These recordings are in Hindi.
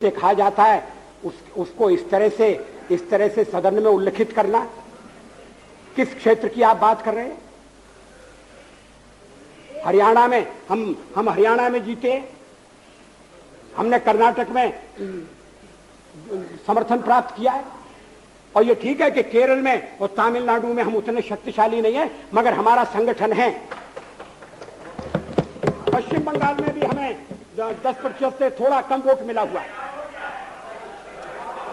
से कहा जाता है उसको इस तरह से सदन में उल्लिखित करना। किस क्षेत्र की आप बात कर रहे हैं? हरियाणा में हम हरियाणा में जीते, हमने कर्नाटक में समर्थन प्राप्त किया है। और ये ठीक है कि केरल में और तमिलनाडु में हम उतने शक्तिशाली नहीं है, मगर हमारा संगठन है। पश्चिम बंगाल में भी हमें 10% से थोड़ा कम वोट मिला हुआ है।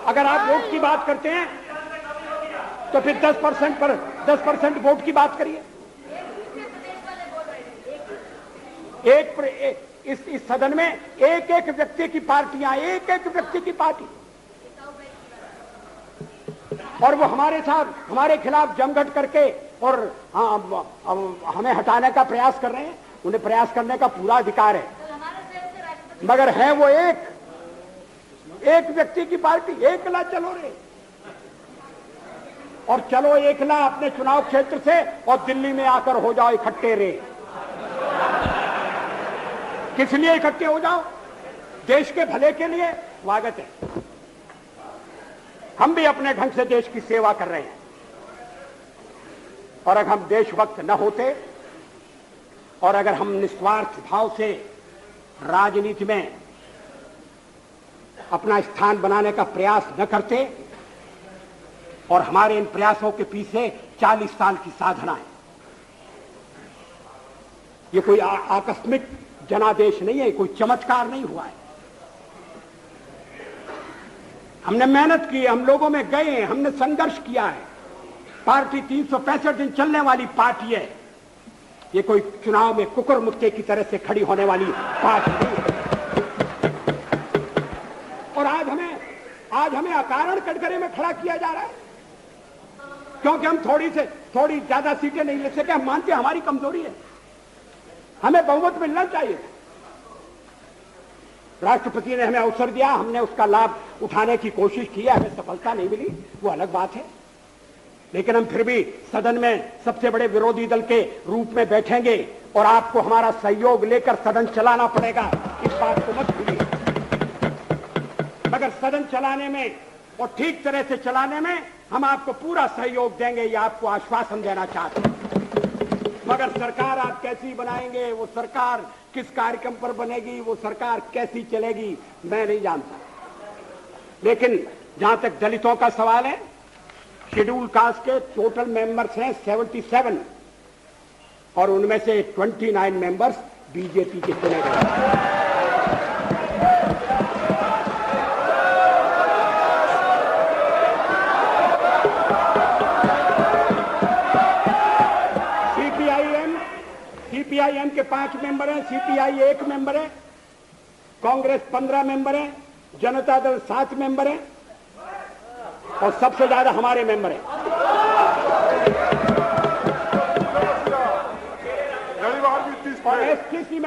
अगर आप वोट की बात करते हैं तो फिर 10% वोट की बात करिए। इस सदन में एक एक व्यक्ति की पार्टियां, एक एक व्यक्ति की पार्टी, और वो हमारे साथ हमारे खिलाफ जमघट करके और हमें हटाने का प्रयास कर रहे हैं। उन्हें प्रयास करने का पूरा अधिकार है, मगर है वो एक व्यक्ति की पार्टी। एकला चलो रे, और चलो एकला अपने चुनाव क्षेत्र से और दिल्ली में आकर हो जाओ इकट्ठे रे। किस लिए इकट्ठे हो जाओ? देश के भले के लिए। स्वागत है, हम भी अपने ढंग से देश की सेवा कर रहे हैं। और अगर हम देशभक्त न होते और अगर हम निस्वार्थ भाव से राजनीति में अपना स्थान बनाने का प्रयास न करते, और हमारे इन प्रयासों के पीछे 40 साल की साधना है। ये कोई आकस्मिक जनादेश नहीं है, कोई चमत्कार नहीं हुआ है। हमने मेहनत की, हम लोगों में गए, हमने संघर्ष किया है। पार्टी 365 दिन चलने वाली पार्टी है। ये कोई चुनाव में कुकुर मुक्के की तरह से खड़ी होने वाली पार्टी नहीं है। और आज हमें अकारण कटघरे में खड़ा किया जा रहा है क्योंकि हम थोड़ी ज्यादा सीटें नहीं ले सके। हम मानते हैं हमारी कमजोरी है, हमें बहुमत मिलना चाहिए। राष्ट्रपति ने हमें अवसर दिया, हमने उसका लाभ उठाने की कोशिश की है। हमें सफलता नहीं मिली, वो अलग बात है, लेकिन हम फिर भी सदन में सबसे बड़े विरोधी दल के रूप में बैठेंगे और आपको हमारा सहयोग लेकर सदन चलाना पड़ेगा। इस बात को मत भूलिए। मगर सदन चलाने में और ठीक तरह से चलाने में हम आपको पूरा सहयोग देंगे, ये आपको आश्वासन देना चाहते हैं। मगर सरकार आप कैसी बनाएंगे, वो सरकार किस कार्यक्रम पर बनेगी, वो सरकार कैसी चलेगी, मैं नहीं जानता। लेकिन जहां तक दलितों का सवाल है, शेड्यूल कास्ट के टोटल मेंबर्स हैं 77, और उनमें से 29 मेंबर्स बीजेपी के चुने गए। सीपीआईएम के 5 मेंबर हैं, सीपीआई 1 मेंबर है, कांग्रेस 15 मेंबर है, जनता दल 7 मेंबर है, और सबसे ज्यादा हमारे मेंबर हैं। और एसटीसी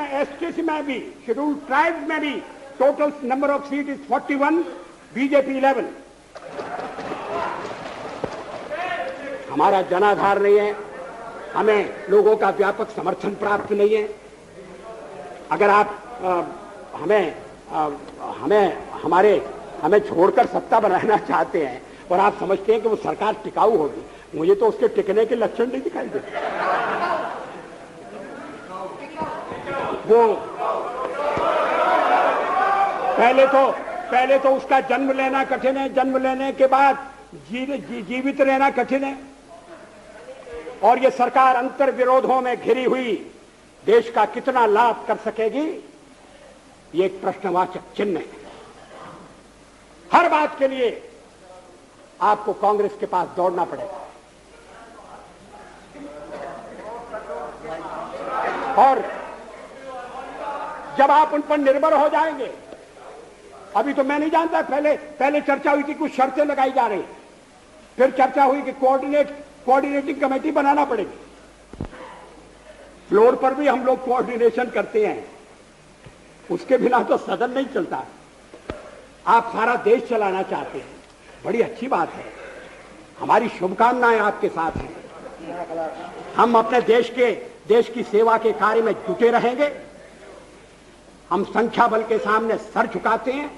में भी, शेड्यूल ट्राइब्स में भी total number of seat is 41, BJP 11। हमारा जनाधार नहीं है, हमें लोगों का व्यापक समर्थन प्राप्त नहीं है। अगर आप हमें छोड़कर सत्ता बनाना चाहते हैं और आप समझते हैं कि वो सरकार टिकाऊ होगी, मुझे तो उसके टिकने के लक्षण नहीं दिखाई देते। वो पहले तो उसका जन्म लेना कठिन है, जन्म लेने के बाद जीवित रहना कठिन है। और ये सरकार अंतर विरोधों में घिरी हुई देश का कितना लाभ कर सकेगी, ये एक प्रश्नवाचक चिन्ह है। हर बात के लिए आपको कांग्रेस के पास दौड़ना पड़ेगा, और जब आप उन पर निर्भर हो जाएंगे, अभी तो मैं नहीं जानता, पहले चर्चा हुई थी, कुछ शर्तें लगाई जा रही, फिर चर्चा हुई कि कोऑर्डिनेटिंग कमेटी बनाना पड़ेगी। फ्लोर पर भी हम लोग कोऑर्डिनेशन करते हैं, उसके बिना तो सदन नहीं चलता। आप सारा देश चलाना चाहते हैं, बड़ी अच्छी बात है, हमारी शुभकामनाएं आपके साथ हैं। हम अपने देश की सेवा के कार्य में जुटे रहेंगे। हम संख्या बल के सामने सर झुकाते हैं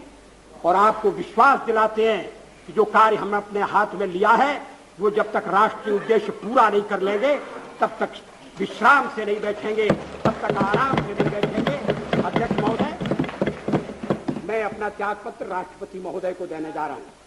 और आपको विश्वास दिलाते हैं कि जो कार्य हमने अपने हाथ में लिया है वो जब तक राष्ट्रीय उद्देश्य पूरा नहीं कर लेंगे तब तक विश्राम से नहीं बैठेंगे, तब तक आराम से नहीं बैठेंगे। अध्यक्ष महोदय, मैं अपना त्यागपत्र राष्ट्रपति महोदय को देने जा रहा हूं।